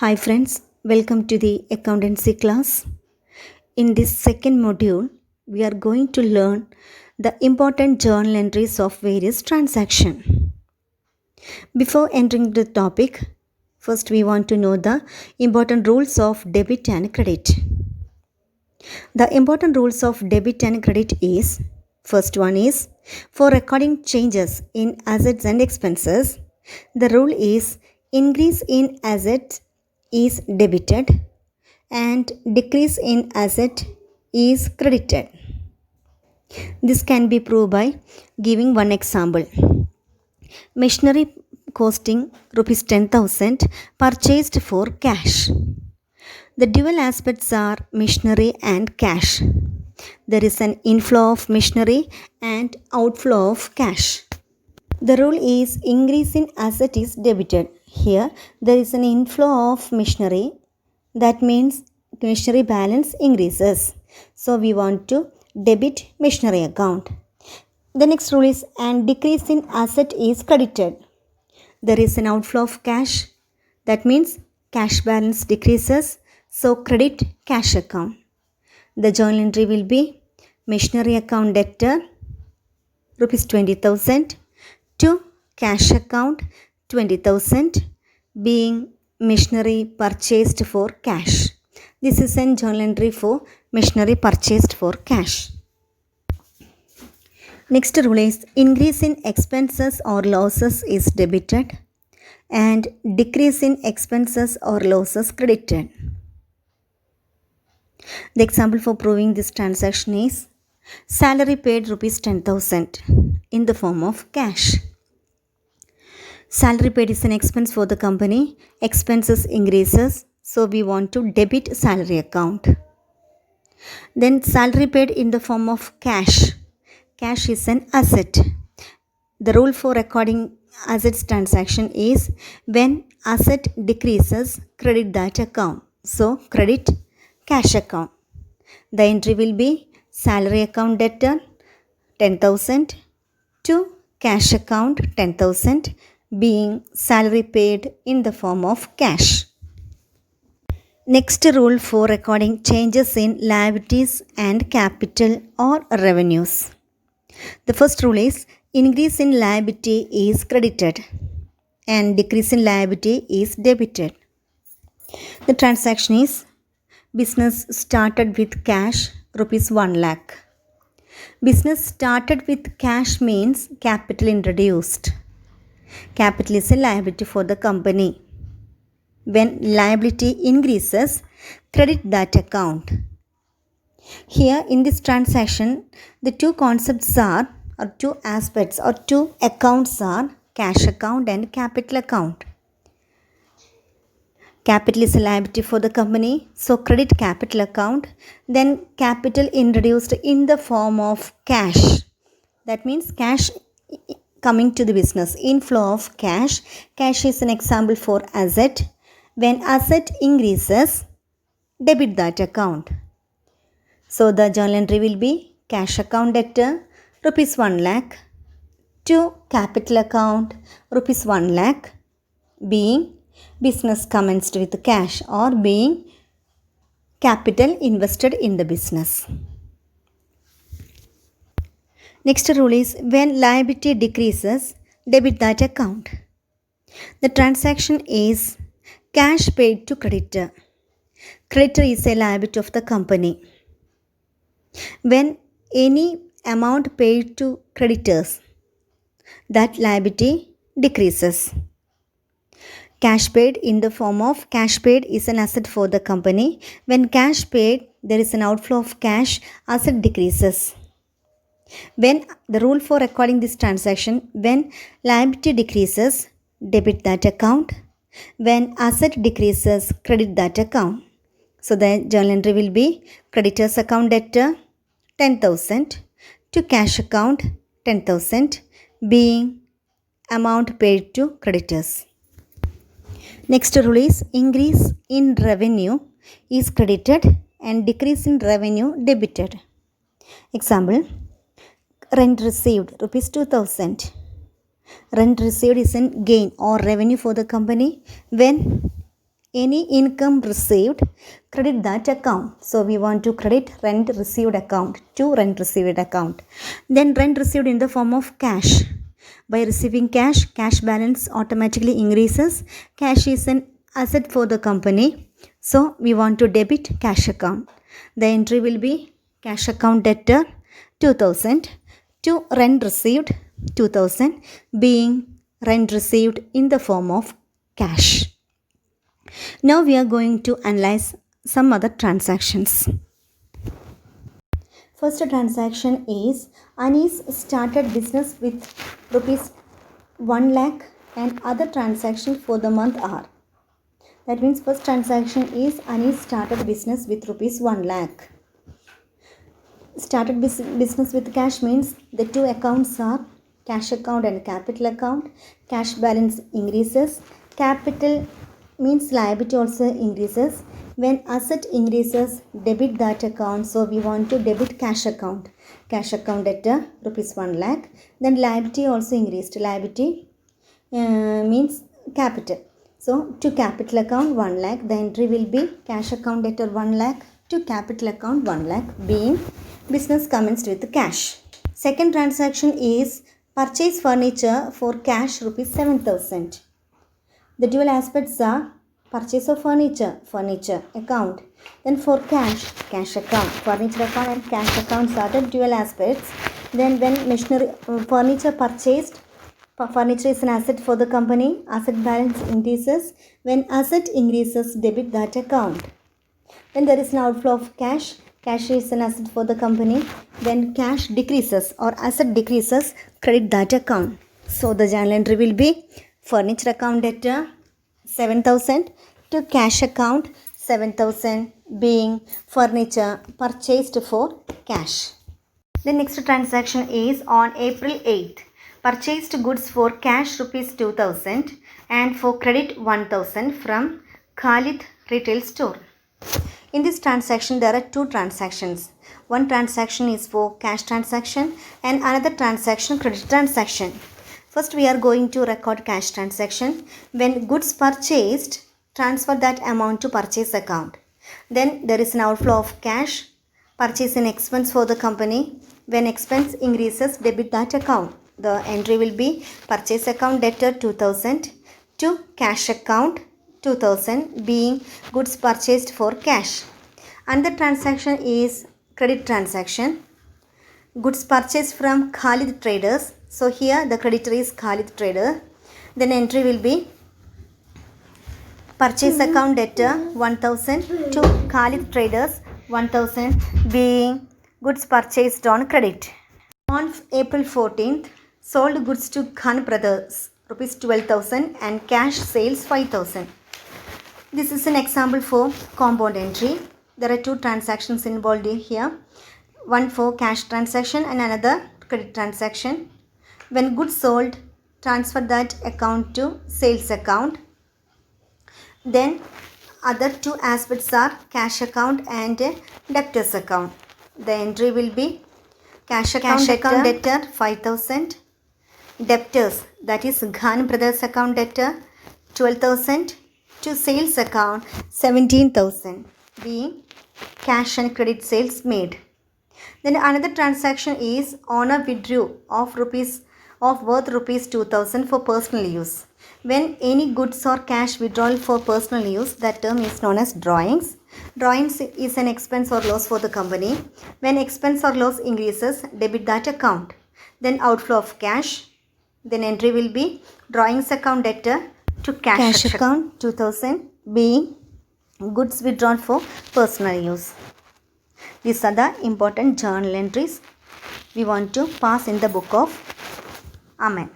Hi friends, welcome to the accountancy class. In this second module, we are going to learn the important journal entries of various transactions. Before entering the topic, first we want to know the important rules of debit and credit. The important rules of debit and credit is first one is for recording changes in assets and expenses, the rule is increase in asset is debited and decrease in asset is credited. This can be proved by giving one example. Machinery costing rupees 10,000 purchased for cash. The dual aspects are machinery and cash. There is an inflow of machinery and outflow of cash. The rule is increase in asset is debited. Here there is an inflow of machinery. That means machinery balance increases. So we want to debit machinery account. The next rule is and decrease in asset is credited. There is an outflow of cash. That means cash balance decreases. So credit cash account. The journal entry will be machinery account debtor rupees 20,000 to cash account 20,000 being machinery purchased for cash. This is a journal entry for machinery purchased for cash. Next rule is increase in expenses or losses is debited and decrease in expenses or losses credited. The example for proving this transaction is salary paid rupees 10,000 in the form of cash. Salary paid is an expense for the company. Expenses increases, so we want to debit salary account. Then salary paid in the form of cash. Cash is an asset. The rule for recording assets transaction is when asset decreases, credit that account. So credit cash account. The entry will be salary account debtor 10,000 to cash account 10,000 being salary paid in the form of cash. Next rule for recording changes in liabilities and capital or revenues. The first rule is increase in liability is credited and decrease in liability is debited. The transaction is business started with cash rupees 1 lakh. Business started with cash means capital introduced. Capital is a liability for the company. When liability increases, credit that account. Here in this transaction, the two concepts are, or two aspects or two accounts are cash account and capital account. Capital is a liability for the company, so credit capital account. Then capital introduced in the form of cash. That means cash coming to the business. Inflow of cash. Cash is an example for asset. When asset increases, debit that account. So the journal entry will be cash account debtor rupees 1 lakh to capital account rupees 1 lakh being business commenced with cash or being capital invested in the business. Next rule is when liability decreases, debit that account. The transaction is cash paid to creditor. Creditor is a liability of the company. When any amount paid to creditors, that liability decreases. Cash paid in the form of cash paid is an asset for the company. When cash paid, there is an outflow of cash, asset decreases. When the rule for recording this transaction, when liability decreases, debit that account. When asset decreases, credit that account. So the journal entry will be creditors account debtor 10,000 to cash account 10,000 being amount paid to creditors. Next rule is increase in revenue is credited and decrease in revenue debited. Example, rent received rupees 2,000. Rent received is a gain or revenue for the company when any income received, credit that account. So we want to credit rent received account to rent received account. Then rent received in the form of cash. By receiving cash, cash balance automatically increases. Cash is an asset for the company. So we want to debit cash account. The entry will be cash account debtor 2000 to rent received 2000, being rent received in the form of cash. Now we are going to analyze some other transactions. First transaction is Anis started business with rupees 1 lakh and other transaction for the month are. That means first transaction is Anis started business with rupees 1 lakh. Started business with cash means the two accounts are cash account and capital account. Cash balance increases. Capital means liability also increases. When asset increases, debit that account. So we want to debit cash account. Cash account debtor rupees 1 lakh. Then liability also increased. Liability means capital. So to capital account 1 lakh. The entry will be cash account debtor 1 lakh to capital account 1 lakh, being business commenced with cash. Second transaction is purchase furniture for cash rupees 7,000. The dual aspects are purchase of furniture account. Then for cash account, furniture account and cash accounts are the dual aspects. Then when machinery, furniture purchased, furniture is an asset for the company. Asset balance increases. When asset increases, debit that account. Then there is an outflow of cash. Cash is an asset for the company. When cash decreases or asset decreases, credit that account. So the journal entry will be furniture account debtor 7,000 to cash account 7,000, being furniture purchased for cash. The next transaction is on April 8th. Purchased goods for cash rupees 2,000 and for credit 1,000 from Khalid retail store. In this transaction, there are two transactions. One transaction is for cash transaction and another transaction credit transaction. First, we are going to record cash transaction. When goods purchased, transfer that amount to purchase account. Then there is an outflow of cash. Purchase an expense for the company. When expense increases, debit that account. The entry will be purchase account debtor 2,000 to cash account 2,000, being goods purchased for cash. Another transaction is credit transaction. Goods purchased from Khalid Traders. So here the creditor is Khalid Trader. Then entry will be purchase account debtor 1,000 to Khalid Traders 1,000, being goods purchased on credit. On April 14th, sold goods to Khan Brothers rupees 12,000 and cash sales 5,000. This is an example for compound entry. There are two transactions involved here. One for cash transaction and another credit transaction. When goods sold, transfer that account to sales account. Then other two aspects are cash account and debtors account. The entry will be cash account debtor 5,000. Debtors, that is Khan Brothers account debtor 12,000 to sales account 17,000, being cash and credit sales made. Then another transaction is owner withdrew of worth rupees 2,000 for personal use. When any goods or cash withdrawal for personal use, that term is known as drawings. Drawings is an expense or loss for the company. When expense or loss increases, debit that account. Then outflow of cash. Then entry will be drawings account debtor to cash account 2,000, being goods withdrawn for personal use. These are the important journal entries we want to pass in the book of Amen.